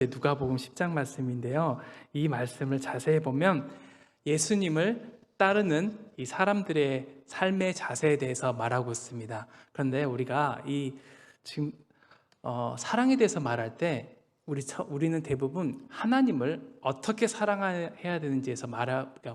누가복음 10장 말씀인데요. 이 말씀을 자세히 보면 예수님을 따르는 이 사람들의 삶의 자세에 대해서 말하고 있습니다. 그런데 우리가 이 지금 사랑에 대해서 말할 때 우리는 대부분 하나님을 어떻게 사랑해야 되는지에서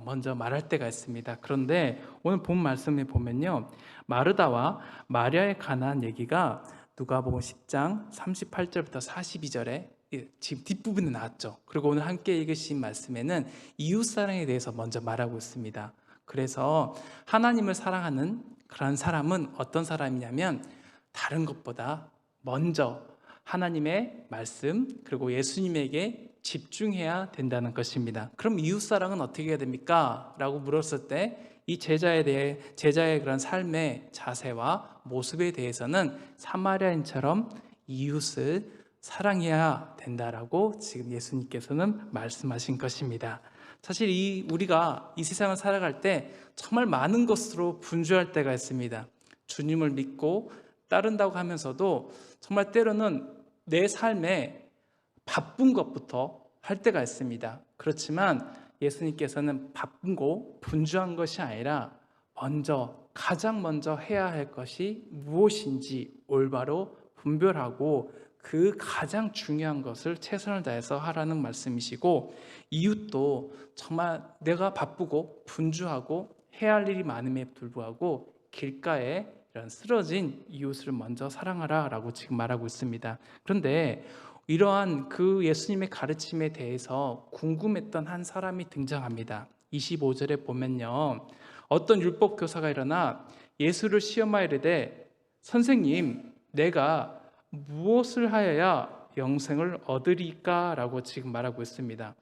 먼저 말할 때가 있습니다. 그런데 오늘 본 말씀에 보면요, 마르다와 마리아에 관한 얘기가 누가복음 10장 38절부터 42절에 지금 뒷부분에 나왔죠. 그리고 오늘 함께 읽으신 말씀에는 이웃사랑에 대해서 먼저 말하고 있습니다. 그래서 하나님을 사랑하는 그런 사람은 어떤 사람이냐면 다른 것보다 먼저 하나님의 말씀 그리고 예수님에게 집중해야 된다는 것입니다. 그럼 이웃사랑은 어떻게 해야 됩니까? 라고 물었을 때 이 제자의 그런 삶의 자세와 모습에 대해서는 사마리아인처럼 이웃을 사랑해야 된다라고 지금 예수님께서는 말씀하신 것입니다. 사실 우리가 이 세상을 살아갈 때 정말 많은 것으로 분주할 때가 있습니다. 주님을 믿고 따른다고 하면서도 정말 때로는 내 삶에 바쁜 것부터 할 때가 있습니다. 그렇지만 예수님께서는 바쁘고 분주한 것이 아니라 가장 먼저 해야 할 것이 무엇인지 올바로 분별하고 그 가장 중요한 것을 최선을 다해서 하라는 말씀이시고, 이웃도 정말 내가 바쁘고 분주하고 해야 할 일이 많음에 불구하고 길가에 이런 쓰러진 이웃을 먼저 사랑하라 라고 지금 말하고 있습니다. 그런데 이러한 그 예수님의 가르침에 대해서 궁금했던 한 사람이 등장합니다. 25절에 보면요, 어떤 율법 교사가 일어나 예수를 시험하여 이르되 선생님, 내가 무엇을 하여야 영생을 얻으리까? 라고 지금 말하고 있습니다.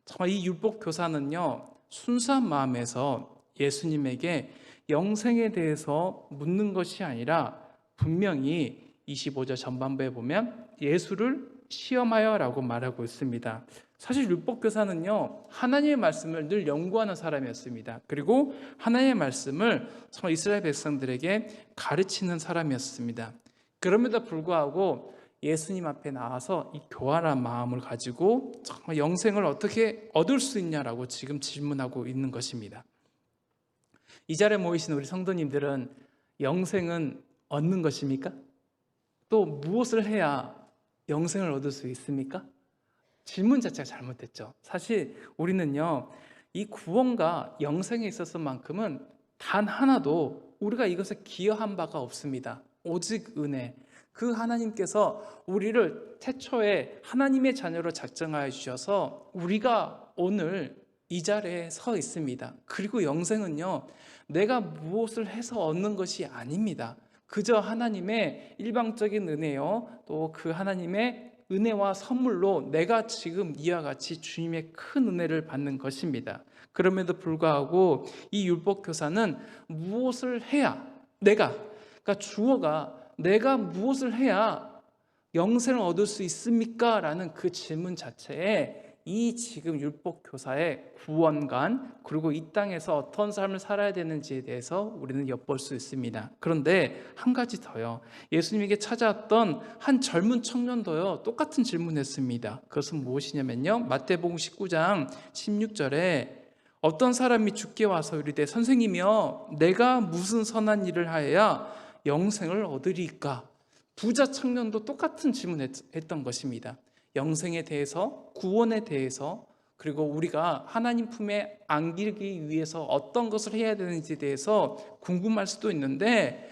정말 이 율법 교사는요, 순수한 마음에서 예수님에게 영생에 대해서 묻는 것이 아니라 분명히 25절 전반부에 보면 예수를 시험하여 라고 말하고 있습니다. 사실 율법교사는요, 하나님의 말씀을 늘 연구하는 사람이었습니다. 그리고 하나님의 말씀을 정말 이스라엘 백성들에게 가르치는 사람이었습니다. 그럼에도 불구하고 예수님 앞에 나와서 이 교활한 마음을 가지고 정말 영생을 어떻게 얻을 수 있냐라고 지금 질문하고 있는 것입니다. 이 자리에 모이신 우리 성도님들은 영생은 얻는 것입니까? 또 무엇을 해야 영생을 얻을 수 있습니까? 질문 자체가 잘못됐죠. 사실 우리는요, 이 구원과 영생에 있어서만큼은 단 하나도 우리가 이것에 기여한 바가 없습니다. 오직 은혜. 그 하나님께서 우리를 태초에 하나님의 자녀로 작정하여 주셔서 우리가 오늘 이 자리에 서 있습니다. 그리고 영생은요, 내가 무엇을 해서 얻는 것이 아닙니다. 그저 하나님의 일방적인 은혜요, 또 그 하나님의 은혜와 선물로 내가 지금 이와 같이 주님의 큰 은혜를 받는 것입니다. 그럼에도 불구하고 이 율법교사는 무엇을 해야 그러니까 주어가 내가 무엇을 해야 영생을 얻을 수 있습니까? 라는 그 질문 자체에 이 지금 율법교사의 구원관 그리고 이 땅에서 어떤 삶을 살아야 되는지에 대해서 우리는 엿볼 수 있습니다. 그런데 한 가지 더요, 예수님에게 찾아왔던 한 젊은 청년도요, 똑같은 질문했습니다. 그것은 무엇이냐면요, 마태복음 19장 16절에 어떤 사람이 주께 와서 이르되 선생님이여, 내가 무슨 선한 일을 하여야 영생을 얻으리까? 부자 청년도 똑같은 질문했던 것입니다. 영생에 대해서, 구원에 대해서, 그리고 우리가 하나님 품에 안기기 위해서 어떤 것을 해야 되는지에 대해서 궁금할 수도 있는데,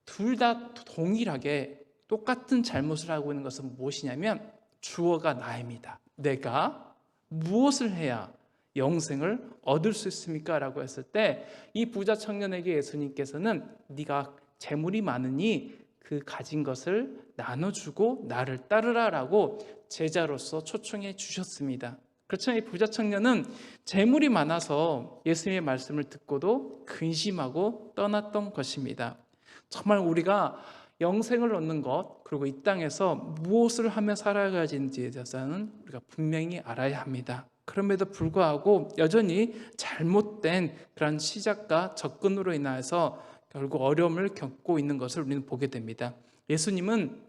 둘 다 동일하게 똑같은 잘못을 하고 있는 것은 무엇이냐면 주어가 나입니다. 내가 무엇을 해야 영생을 얻을 수 있습니까? 라고 했을 때 이 부자 청년에게 예수님께서는 네가 재물이 많으니 그 가진 것을 나눠주고 나를 따르라 라고 제자로서 초청해 주셨습니다. 그렇지만 이 부자 청년은 재물이 많아서 예수님의 말씀을 듣고도 근심하고 떠났던 것입니다. 정말 우리가 영생을 얻는 것, 그리고 이 땅에서 무엇을 하며 살아가야 하는지에 대해서는 우리가 분명히 알아야 합니다. 그럼에도 불구하고 여전히 잘못된 그런 시작과 접근으로 인해서 결국 어려움을 겪고 있는 것을 우리는 보게 됩니다. 예수님은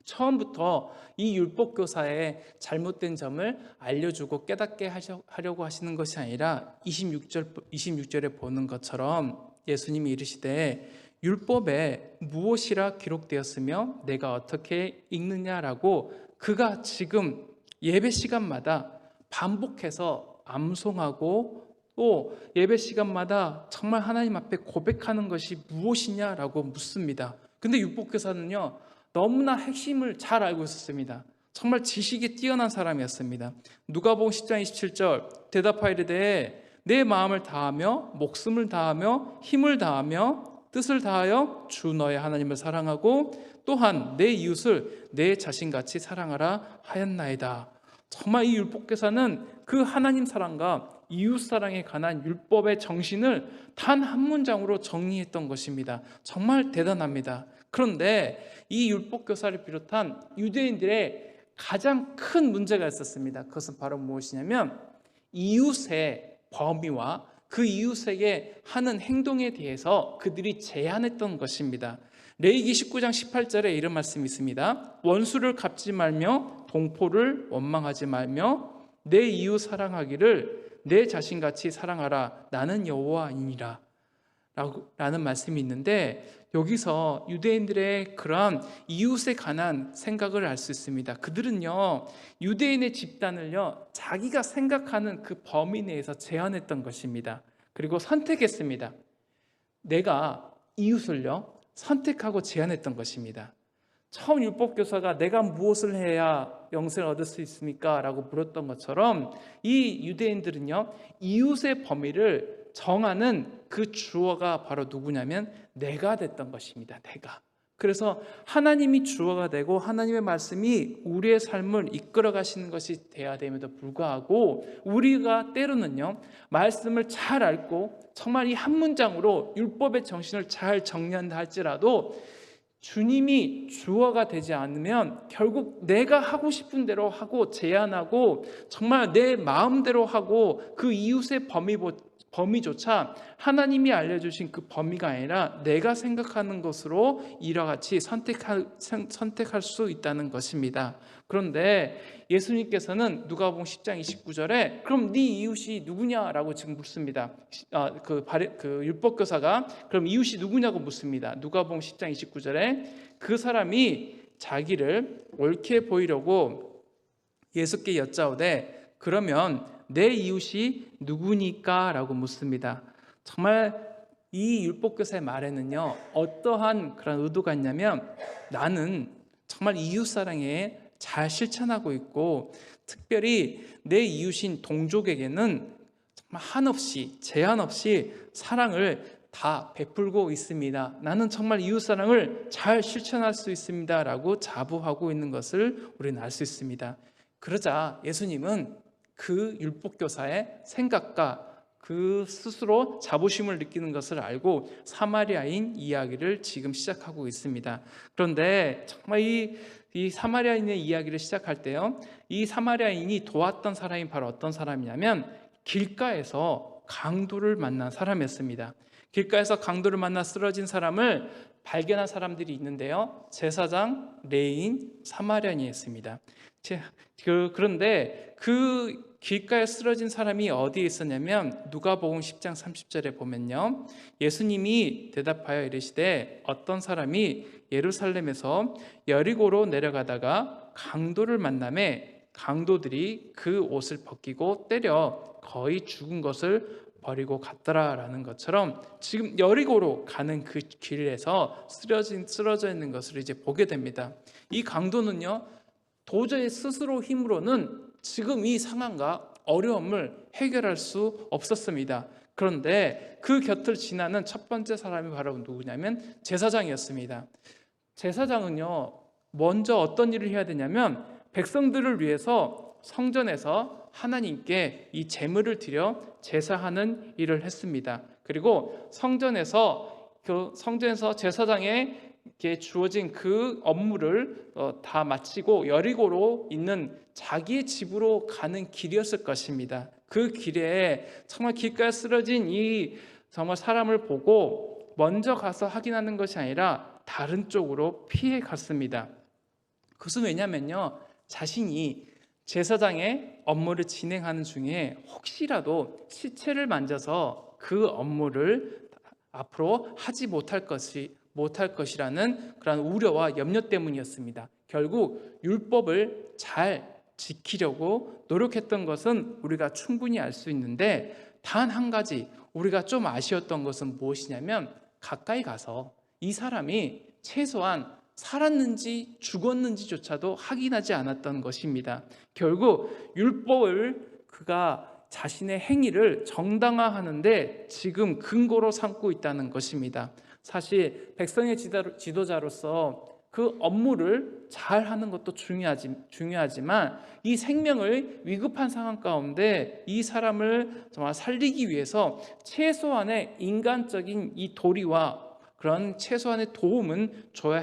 처음부터 이 율법 교사의 잘못된 점을 알려주고 깨닫게 하려고 하시는 것이 아니라 26절에 보는 것처럼 예수님이 이르시되 율법에 무엇이라 기록되었으며 내가 어떻게 읽느냐라고 그가 지금 예배 시간마다 반복해서 암송하고 또 예배 시간마다 정말 하나님 앞에 고백하는 것이 무엇이냐라고 묻습니다. 근데 율법교사는요 너무나 핵심을 잘 알고 있었습니다. 정말 지식이 뛰어난 사람이었습니다. 누가복음 10장 27절 대답하이르되 내 마음을 다하며 목숨을 다하며 힘을 다하며 뜻을 다하여 주 너의 하나님을 사랑하고 또한 내 이웃을 내 자신같이 사랑하라 하였나이다. 정말 이 율법교사는 그 하나님 사랑과 이웃 사랑에 관한 율법의 정신을 단 한 문장으로 정리했던 것입니다. 정말 대단합니다. 그런데 이 율법교사를 비롯한 유대인들의 가장 큰 문제가 있었습니다. 그것은 바로 무엇이냐면 이웃의 범위와 그 이웃에게 하는 행동에 대해서 그들이 제한했던 것입니다. 레위기 19장 18절에 이런 말씀이 있습니다. 원수를 갚지 말며 동포를 원망하지 말며 내 이웃 사랑하기를 내 자신같이 사랑하라 나는 여호와이니라 라는 말씀이 있는데 여기서 유대인들의 그러한 이웃에 관한 생각을 알 수 있습니다. 그들은요 유대인의 집단을요 자기가 생각하는 그 범위 내에서 제한했던 것입니다. 그리고 선택했습니다. 내가 이웃을요 선택하고 제한했던 것입니다. 처음 율법교사가 내가 무엇을 해야 영생을 얻을 수 있습니까? 라고 물었던 것처럼 이 유대인들은요 이웃의 범위를 정하는 그 주어가 바로 누구냐면 내가 됐던 것입니다. 내가. 그래서 하나님이 주어가 되고 하나님의 말씀이 우리의 삶을 이끌어 가시는 것이 돼야 됨에도 불구하고 우리가 때로는요 말씀을 잘 알고 정말 이 한 문장으로 율법의 정신을 잘 정리한다 할지라도 주님이 주어가 되지 않으면 결국 내가 하고 싶은 대로 하고 제한하고 정말 내 마음대로 하고 그 이웃의 범위조차 하나님이 알려주신 그 범위가 아니라 내가 생각하는 것으로 이와 같이 선택할 수 있다는 것입니다. 그런데 예수님께서는 누가복음 10장 29절에 그럼 네 이웃이 누구냐라고 지금 묻습니다. 그 율법교사가 그럼 이웃이 누구냐고 묻습니다. 누가복음 10장 29절에 그 사람이 자기를 옳게 보이려고 예수께 여짜오되 그러면 내 이웃이 누구니까? 라고 묻습니다. 정말 이 율법교사의 말에는요 어떠한 그런 의도가 있냐면 나는 정말 이웃사랑에 잘 실천하고 있고 특별히 내 이웃인 동족에게는 정말 한없이 제한 없이 사랑을 다 베풀고 있습니다. 나는 정말 이웃사랑을 잘 실천할 수 있습니다 라고 자부하고 있는 것을 우리는 알 수 있습니다. 그러자 예수님은 그 율법교사의 생각과 그 스스로 자부심을 느끼는 것을 알고 사마리아인 이야기를 지금 시작하고 있습니다. 그런데 정말 이 사마리아인의 이야기를 시작할 때요 이 사마리아인이 도왔던 사람이 바로 어떤 사람이냐면 길가에서 강도를 만난 사람이었습니다. 길가에서 강도를 만나 쓰러진 사람을 발견한 사람들이 있는데요 제사장, 레위인, 사마리아인이었습니다. 그런데 그 길가에 쓰러진 사람이 어디에 있었냐면 누가복음 10장 30절에 보면요 예수님이 대답하여 이르시되 어떤 사람이 예루살렘에서 여리고로 내려가다가 강도를 만나매 강도들이 그 옷을 벗기고 때려 거의 죽은 것을 버리고 갔더라라는 것처럼 지금 여리고로 가는 그 길에서 쓰러져 있는 것을 이제 보게 됩니다. 이 강도는요 도저히 스스로 힘으로는 지금 이 상황과 어려움을 해결할 수 없었습니다. 그런데 그 곁을 지나는 첫 번째 사람이 바로 누구냐면 제사장이었습니다. 제사장은요 먼저 어떤 일을 해야 되냐면 백성들을 위해서 성전에서 하나님께 이 제물을 드려 제사하는 일을 했습니다. 그리고 성전에서 제사장에게 주어진 그 업무를 다 마치고 여리고로 있는 자기의 집으로 가는 길이었을 것입니다. 그 길에 정말 길가에 쓰러진 이 정말 사람을 보고 먼저 가서 확인하는 것이 아니라 다른 쪽으로 피해 갔습니다. 그것은 왜냐면요, 자신이 제사장의 업무를 진행하는 중에 혹시라도 시체를 만져서 그 업무를 앞으로 하지 못할 것이라는 그런 우려와 염려 때문이었습니다. 결국 율법을 잘 지키려고 노력했던 것은 우리가 충분히 알 수 있는데, 단 한 가지 우리가 좀 아쉬웠던 것은 무엇이냐면, 가까이 가서 이 사람이 최소한 살았는지 죽었는지조차도 확인하지 않았던 것입니다. 결국 율법을 그가 자신의 행위를 정당화하는데 지금 근거로 삼고 있다는 것입니다. 사실 백성의 지도자로서 그 업무를 잘 하는 것도 중요하지만 이 생명을 위급한 상황 가운데 이 사람을 정말 살리기 위해서 최소한의 인간적인 이 도리와 그런 최소한의 도움은 줘야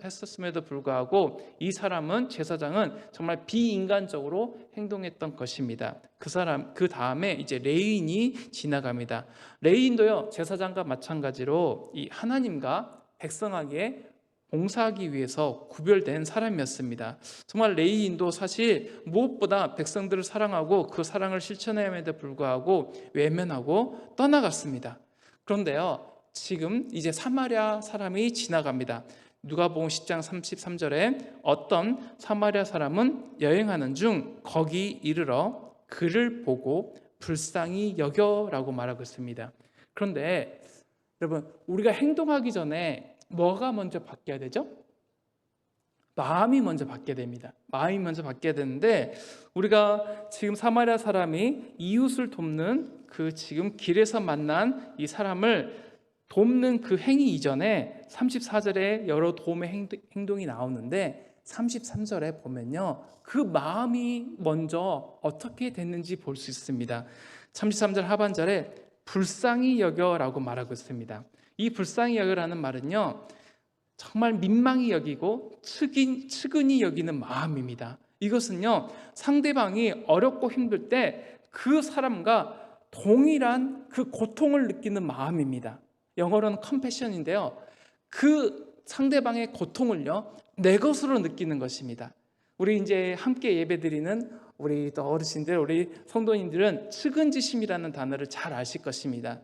했었음에도 불구하고 이 사람은, 제사장은 정말 비인간적으로 행동했던 것입니다. 그 다음에 이제 레위인이 지나갑니다. 레위인도요, 제사장과 마찬가지로 이 하나님과 백성에게 봉사하기 위해서 구별된 사람이었습니다. 정말 레위인도 사실 무엇보다 백성들을 사랑하고 그 사랑을 실천함에도 불구하고 외면하고 떠나갔습니다. 그런데요, 지금 이제 사마리아 사람이 지나갑니다. 누가복음 10장 33절에 어떤 사마리아 사람은 여행하는 중 거기 이르러 그를 보고 불쌍히 여겨라고 말하고 있습니다. 그런데 여러분, 우리가 행동하기 전에 뭐가 먼저 바뀌어야 되죠? 마음이 먼저 바뀌어야 됩니다. 마음이 먼저 바뀌어야 되는데, 우리가 지금 사마리아 사람이 이웃을 돕는 그 지금 길에서 만난 이 사람을 돕는 그 행위 이전에 34절에 여러 도움의 행동이 나오는데 33절에 보면요, 그 마음이 먼저 어떻게 됐는지 볼 수 있습니다. 33절 하반절에 불쌍히 여겨라고 말하고 있습니다. 이 불쌍히 여겨라는 말은요, 정말 민망히 여기고 측은히 여기는 마음입니다. 이것은요, 상대방이 어렵고 힘들 때 그 사람과 동일한 그 고통을 느끼는 마음입니다. 영어로는 compassion인데요, 그 상대방의 고통을요 내 것으로 느끼는 것입니다. 우리 이제 함께 예배드리는 우리 또 어르신들, 우리 성도님들은 측은지심이라는 단어를 잘 아실 것입니다.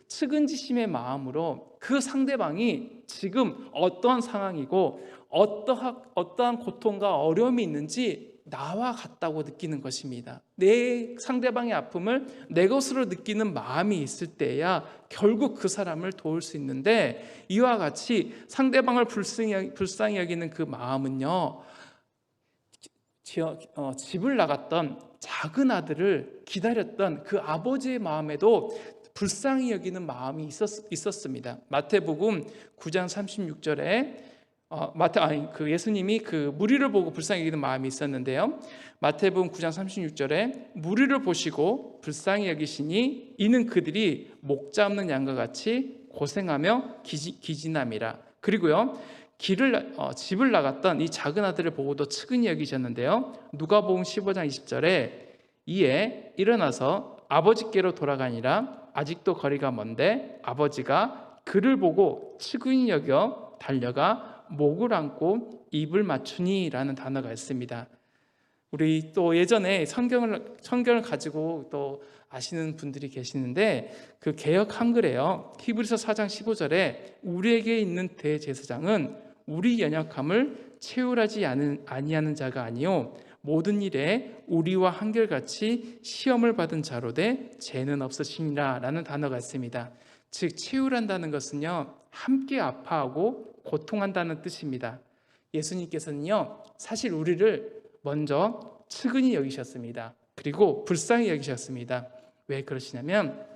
측은지심의 마음으로 그 상대방이 지금 어떠한 상황이고 어떠한 고통과 어려움이 있는지 나와 같다고 느끼는 것입니다. 내 상대방의 아픔을 내 것으로 느끼는 마음이 있을 때야 결국 그 사람을 도울 수 있는데, 이와 같이 상대방을 불쌍히 여기는 그 마음은요, 집을 나갔던 작은 아들을 기다렸던 그 아버지의 마음에도 불쌍히 여기는 마음이 있었습니다. 마태복음 9장 36절에 예수님이 그 무리를 보고 불쌍히 여기는 마음이 있었는데요, 마태복음 9장 36절에 무리를 보시고 불쌍히 여기시니 이는 그들이 목 잡는 양과 같이 고생하며 기진함이라. 그리고요, 집을 나갔던 이 작은 아들을 보고도 측은히 여기셨는데요, 누가복음 15장 20절에 이에 일어나서 아버지께로 돌아가니라. 아직도 거리가 먼데 아버지가 그를 보고 측은히 여겨 달려가 목을 안고 입을 맞추니 라는 단어가 있습니다. 우리 또 예전에 성경을 가지고 또 아시는 분들이 계시는데, 그 개역 한글에요, 히브리서 4장 15절에 우리에게 있는 대제사장은 우리 연약함을 채울하지 아니하는 자가 아니요 모든 일에 우리와 한결같이 시험을 받은 자로되 죄는 없으시니라 라는 단어가 있습니다. 즉 채울한다는 것은요, 함께 아파하고 고통한다는 뜻입니다. 예수님께서는요, 사실 우리를 먼저 측은히 여기셨습니다. 그리고 불쌍히 여기셨습니다. 왜 그러시냐면,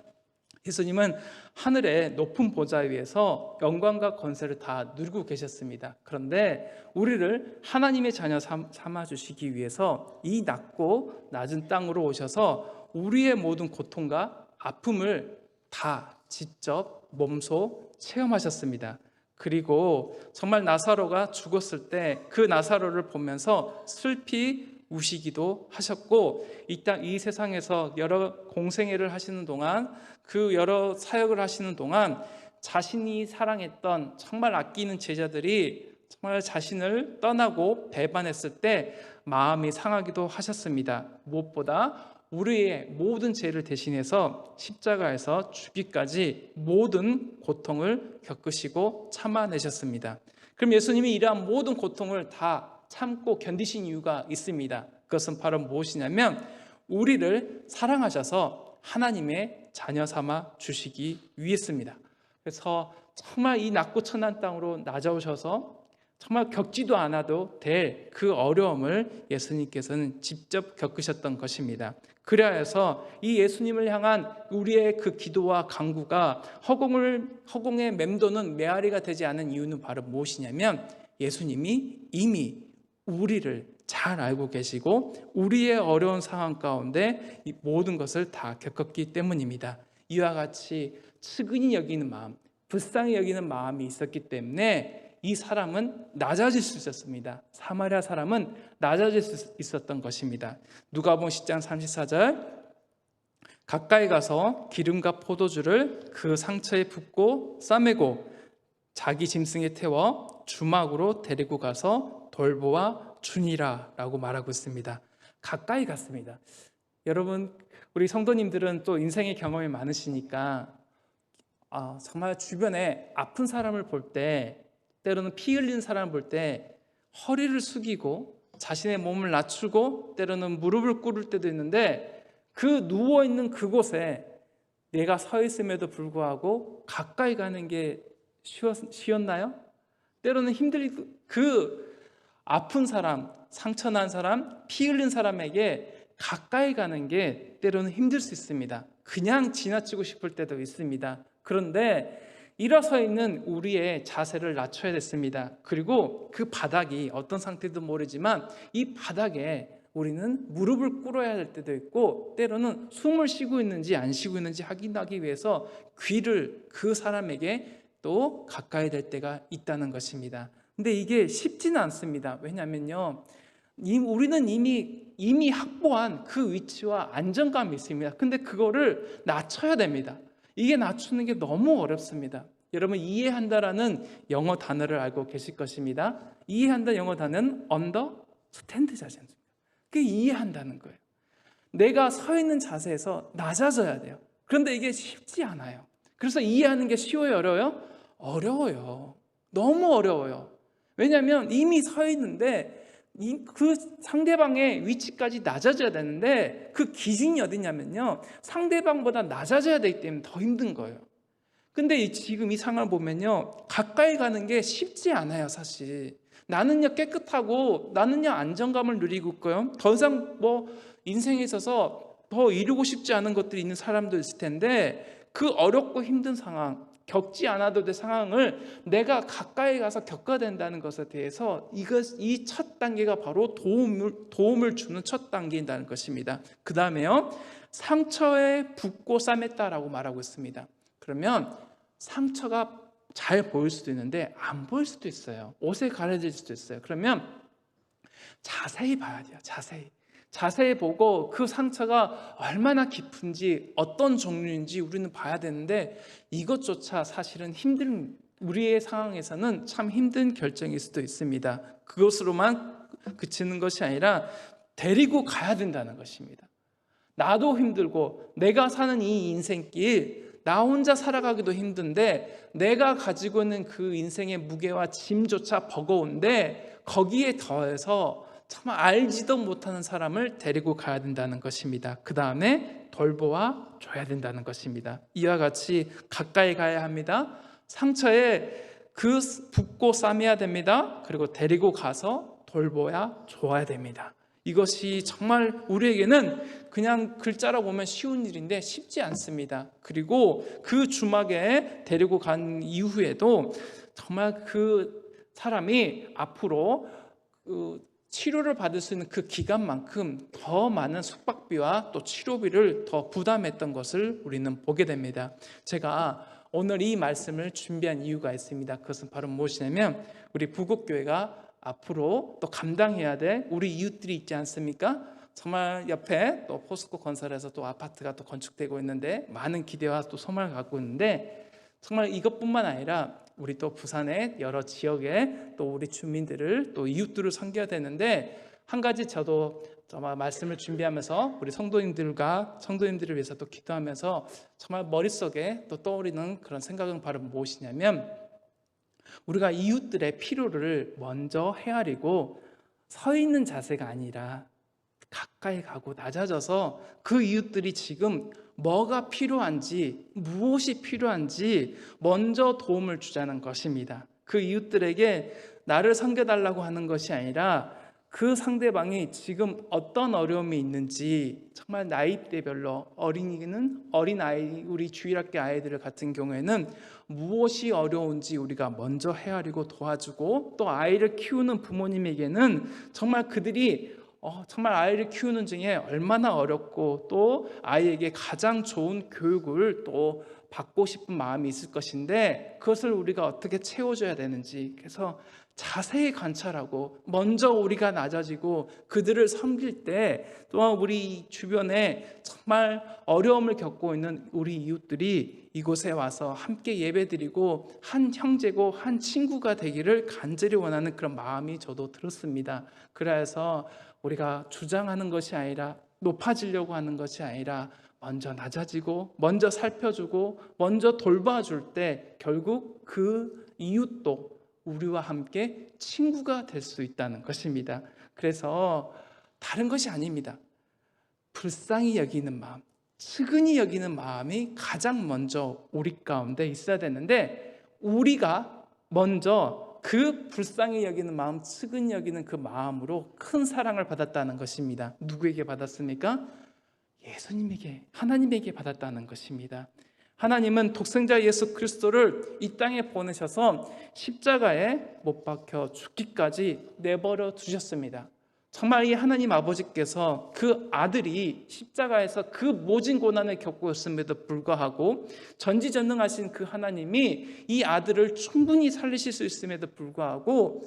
예수님은 하늘의 높은 보좌 위에서 영광과 권세를 다 누리고 계셨습니다. 그런데 우리를 하나님의 자녀 삼아주시기 위해서 이 낮고 낮은 땅으로 오셔서 우리의 모든 고통과 아픔을 다 직접 몸소 체험하셨습니다. 그리고 정말 나사로가 죽었을 때 그 나사로를 보면서 슬피 우시기도 하셨고, 이 세상에서 여러 공생애를 하시는 동안, 그 여러 사역을 하시는 동안 자신이 사랑했던 정말 아끼는 제자들이 정말 자신을 떠나고 배반했을 때 마음이 상하기도 하셨습니다. 무엇보다 우리의 모든 죄를 대신해서 십자가에서 죽기까지 모든 고통을 겪으시고 참아내셨습니다. 그럼 예수님이 이러한 모든 고통을 다 참고 견디신 이유가 있습니다. 그것은 바로 무엇이냐면 우리를 사랑하셔서 하나님의 자녀 삼아 주시기 위해서입니다. 그래서 정말 이 낮고 천한 땅으로 낮아오셔서 정말 겪지도 않아도 될 그 어려움을 예수님께서는 직접 겪으셨던 것입니다. 그래야 해서 이 예수님을 향한 우리의 그 기도와 간구가 허공에 맴도는 메아리가 되지 않은 이유는 바로 무엇이냐면 예수님이 이미 우리를 잘 알고 계시고 우리의 어려운 상황 가운데 이 모든 것을 다 겪었기 때문입니다. 이와 같이 측은히 여기는 마음, 불쌍히 여기는 마음이 있었기 때문에 이 사람은 낮아질 수 있었습니다. 사마리아 사람은 낮아질 수 있었던 것입니다. 누가복음 10장 34절 가까이 가서 기름과 포도주를 그 상처에 붓고 싸매고 자기 짐승에 태워 주막으로 데리고 가서 돌보아 주니라 라고 말하고 있습니다. 가까이 갔습니다. 여러분, 우리 성도님들은 또 인생의 경험이 많으시니까 정말 주변에 아픈 사람을 볼 때, 때로는 피 흘리는 사람을 볼 때 허리를 숙이고 자신의 몸을 낮추고 때로는 무릎을 꿇을 때도 있는데 그 누워있는 그곳에 내가 서 있음에도 불구하고 가까이 가는 게 쉬웠나요? 때로는 그 아픈 사람, 상처난 사람, 피 흘린 사람에게 가까이 가는 게 때로는 힘들 수 있습니다. 그냥 지나치고 싶을 때도 있습니다. 그런데 일어서 있는 우리의 자세를 낮춰야 됐습니다. 그리고 그 바닥이 어떤 상태도 모르지만 이 바닥에 우리는 무릎을 꿇어야 할 때도 있고 때로는 숨을 쉬고 있는지 안 쉬고 있는지 확인하기 위해서 귀를 그 사람에게 또 가까이 될 때가 있다는 것입니다. 근데 이게 쉽지는 않습니다. 왜냐하면요, 우리는 이미 확보한 그 위치와 안정감이 있습니다. 근데 그거를 낮춰야 됩니다. 이게 낮추는 게 너무 어렵습니다. 여러분, 이해한다라는 영어 단어를 알고 계실 것입니다. 이해한다 영어 단어는 understand이지 않습니까? 그게 이해한다는 거예요. 내가 서 있는 자세에서 낮아져야 돼요. 그런데 이게 쉽지 않아요. 그래서 이해하는 게 쉬워요, 어려워요? 어려워요. 너무 어려워요. 왜냐하면 이미 서 있는데 그 상대방의 위치까지 낮아져야 되는데 그 기준이 어디냐면요, 상대방보다 낮아져야 되기 때문에 더 힘든 거예요. 근데 지금 이 상황을 보면요, 가까이 가는 게 쉽지 않아요. 사실 나는요 깨끗하고 나는요 안정감을 누리고 있고요, 더 이상 인생에 있어서 더 이루고 싶지 않은 것들이 있는 사람도 있을 텐데 그 어렵고 힘든 상황, 겪지 않아도 될 상황을 내가 가까이 가서 겪어야 된다는 것에 대해서 이 첫 단계가 바로 도움을 주는 첫 단계라는 것입니다. 그 다음에요, 상처에 붓고 싸맸다라고 말하고 있습니다. 그러면 상처가 잘 보일 수도 있는데 안 보일 수도 있어요. 옷에 가려질 수도 있어요. 그러면 자세히 봐야 돼요. 자세히 보고 그 상처가 얼마나 깊은지 어떤 종류인지 우리는 봐야 되는데 이것조차 사실은 우리의 상황에서는 참 힘든 결정일 수도 있습니다. 그것으로만 그치는 것이 아니라 데리고 가야 된다는 것입니다. 나도 힘들고 내가 사는 이 인생길 나 혼자 살아가기도 힘든데 내가 가지고 있는 그 인생의 무게와 짐조차 버거운데 거기에 더해서 정말 알지도 못하는 사람을 데리고 가야 된다는 것입니다. 그 다음에 돌보아 줘야 된다는 것입니다. 이와 같이 가까이 가야 합니다. 상처에 붓고 싸매야 됩니다. 그리고 데리고 가서 돌보아 줘야 됩니다. 이것이 정말 우리에게는 그냥 글자로 보면 쉬운 일인데 쉽지 않습니다. 그리고 그 주막에 데리고 간 이후에도 정말 그 사람이 앞으로 치료를 받을 수 있는 그 기간만큼 더 많은 숙박비와 또 치료비를 더 부담했던 것을 우리는 보게 됩니다. 제가 오늘 이 말씀을 준비한 이유가 있습니다. 그것은 바로 무엇이냐면 우리 부국교회가 앞으로 또 감당해야 될 우리 이웃들이 있지 않습니까? 정말 옆에 또 포스코 건설에서 또 아파트가 또 건축되고 있는데 많은 기대와 또 소망을 갖고 있는데 정말 이것뿐만 아니라 우리 또 부산의 여러 지역에 또 우리 주민들을 또 이웃들을 섬겨야 되는데, 한 가지 저도 정말 말씀을 준비하면서 우리 성도님들을 위해서 또 기도하면서 정말 머릿속에 또 떠오르는 그런 생각은 바로 무엇이냐면, 우리가 이웃들의 필요를 먼저 헤아리고 서 있는 자세가 아니라 가까이 가고 낮아져서 그 이웃들이 지금 뭐가 필요한지, 무엇이 필요한지 먼저 도움을 주자는 것입니다. 그 이웃들에게 나를 섬겨달라고 하는 것이 아니라 그 상대방이 지금 어떤 어려움이 있는지, 정말 나이대별로, 어린아이, 우리 주일학교 아이들 같은 경우에는 무엇이 어려운지 우리가 먼저 헤아리고 도와주고, 또 아이를 키우는 부모님에게는 정말 그들이 정말 아이를 키우는 중에 얼마나 어렵고 또 아이에게 가장 좋은 교육을 또 받고 싶은 마음이 있을 것인데, 그것을 우리가 어떻게 채워줘야 되는지, 그래서 자세히 관찰하고 먼저 우리가 낮아지고 그들을 섬길 때, 또한 우리 주변에 정말 어려움을 겪고 있는 우리 이웃들이 이곳에 와서 함께 예배드리고 한 형제고 한 친구가 되기를 간절히 원하는 그런 마음이 저도 들었습니다. 그래서 우리가 주장하는 것이 아니라, 높아지려고 하는 것이 아니라 먼저 낮아지고 먼저 살펴주고 먼저 돌봐줄 때 결국 그 이웃도 우리와 함께 친구가 될 수 있다는 것입니다. 그래서 다른 것이 아닙니다. 불쌍히 여기는 마음, 측은히 여기는 마음이 가장 먼저 우리 가운데 있어야 되는데, 우리가 먼저 그 불쌍히 여기는 마음, 측은히 여기는 그 마음으로 큰 사랑을 받았다는 것입니다. 누구에게 받았습니까? 예수님에게, 하나님에게 받았다는 것입니다. 하나님은 독생자 예수 그리스도를 이 땅에 보내셔서 십자가에 못 박혀 죽기까지 내버려 두셨습니다. 정말 이 하나님 아버지께서 그 아들이 십자가에서 그 모진 고난을 겪고 있음에도 불구하고, 전지전능하신 그 하나님이 이 아들을 충분히 살리실 수 있음에도 불구하고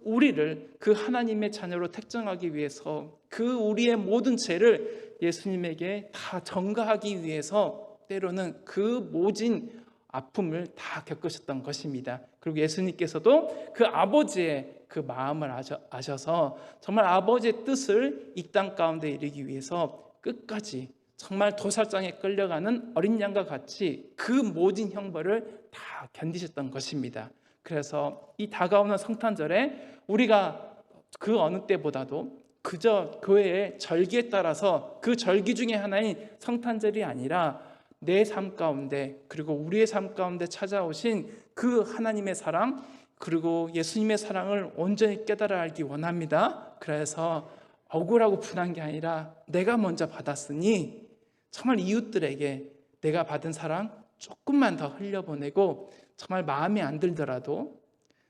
우리를 그 하나님의 자녀로 택정하기 위해서 그 우리의 모든 죄를 예수님에게 다 전가하기 위해서 때로는 그 모진 아픔을 다 겪으셨던 것입니다. 그리고 예수님께서도 그 아버지의 그 마음을 아셔서 정말 아버지의 뜻을 이 땅 가운데 이루기 위해서 끝까지 정말 도살장에 끌려가는 어린 양과 같이 그 모진 형벌을 다 견디셨던 것입니다. 그래서 이 다가오는 성탄절에 우리가 그 어느 때보다도 그저 교회의 절기에 따라서 그 절기 중에 하나인 성탄절이 아니라 내 삶 가운데, 그리고 우리의 삶 가운데 찾아오신 그 하나님의 사랑, 그리고 예수님의 사랑을 온전히 깨달아 알기 원합니다. 그래서 억울하고 분한 게 아니라 내가 먼저 받았으니 정말 이웃들에게 내가 받은 사랑 조금만 더 흘려보내고, 정말 마음에 안 들더라도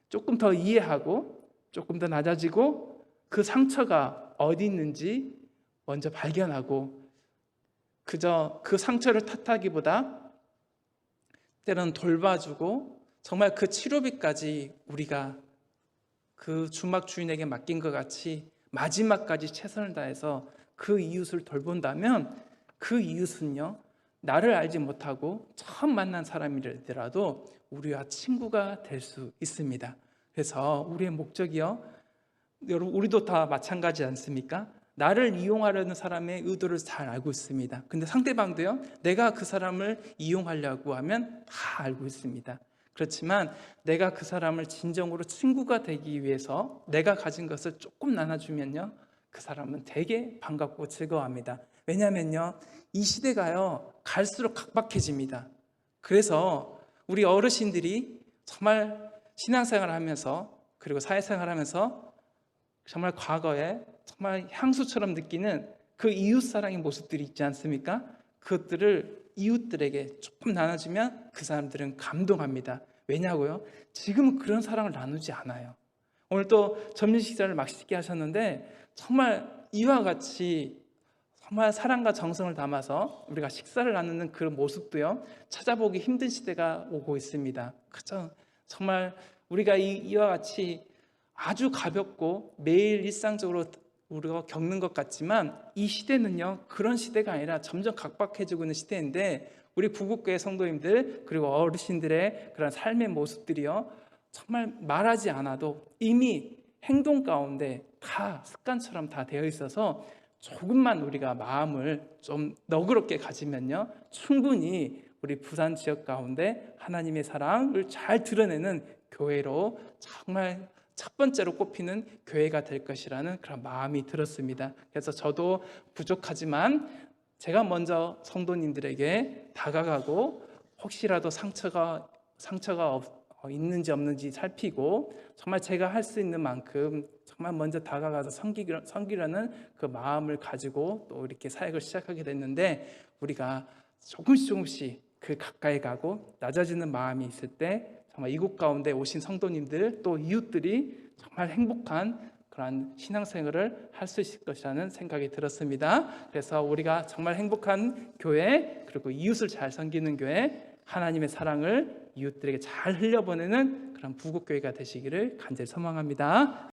조금 더 이해하고 조금 더 낮아지고 그 상처가 어디 있는지 먼저 발견하고, 그저 그 상처를 탓하기보다 때로는 돌봐주고 정말 그 치료비까지 우리가 그 주막 주인에게 맡긴 것 같이 마지막까지 최선을 다해서 그 이웃을 돌본다면, 그 이웃은요, 나를 알지 못하고 처음 만난 사람이라도 우리와 친구가 될 수 있습니다. 그래서 우리의 목적이요, 여러분 우리도 다 마찬가지 않습니까? 나를 이용하려는 사람의 의도를 잘 알고 있습니다. 근데 상대방도요, 내가 그 사람을 이용하려고 하면 다 알고 있습니다. 그렇지만 내가 그 사람을 진정으로 친구가 되기 위해서 내가 가진 것을 조금 나눠주면요, 그 사람은 되게 반갑고 즐거워합니다. 왜냐하면요, 이 시대가요 갈수록 각박해집니다. 그래서 우리 어르신들이 정말 신앙생활을 하면서, 그리고 사회생활을 하면서 정말 과거에 정말 향수처럼 느끼는 그 이웃사랑의 모습들이 있지 않습니까? 그것들을 이웃들에게 조금 나눠주면 그 사람들은 감동합니다. 왜냐고요? 지금은 그런 사랑을 나누지 않아요. 오늘 또 점심식사를 맛있게 하셨는데 정말 이와 같이 정말 사랑과 정성을 담아서 우리가 식사를 나누는 그런 모습도요, 찾아보기 힘든 시대가 오고 있습니다. 그죠? 정말 우리가 이와 같이 아주 가볍고 매일 일상적으로 우리가 겪는 것 같지만, 이 시대는요 그런 시대가 아니라 점점 각박해지고 있는 시대인데, 우리 부국교회 성도님들 그리고 어르신들의 그런 삶의 모습들이요, 정말 말하지 않아도 이미 행동 가운데 다 습관처럼 다 되어 있어서 조금만 우리가 마음을 좀 너그럽게 가지면요, 충분히 우리 부산 지역 가운데 하나님의 사랑을 잘 드러내는 교회로 정말 첫 번째로 꼽히는 교회가 될 것이라는 그런 마음이 들었습니다. 그래서 저도 부족하지만 제가 먼저 성도님들에게 다가가고 혹시라도 상처가 있는지 없는지 살피고 정말 제가 할 수 있는 만큼 정말 먼저 다가가서 섬기려는 그 마음을 가지고 또 이렇게 사역을 시작하게 됐는데, 우리가 조금씩 그 가까이 가고 낮아지는 마음이 있을 때 정말 이곳 가운데 오신 성도님들 또 이웃들이 정말 행복한 그러한 신앙생활을 할 수 있을 것이라는 생각이 들었습니다. 그래서 우리가 정말 행복한 교회, 그리고 이웃을 잘 섬기는 교회, 하나님의 사랑을 이웃들에게 잘 흘려보내는 그런 부국교회가 되시기를 간절히 소망합니다.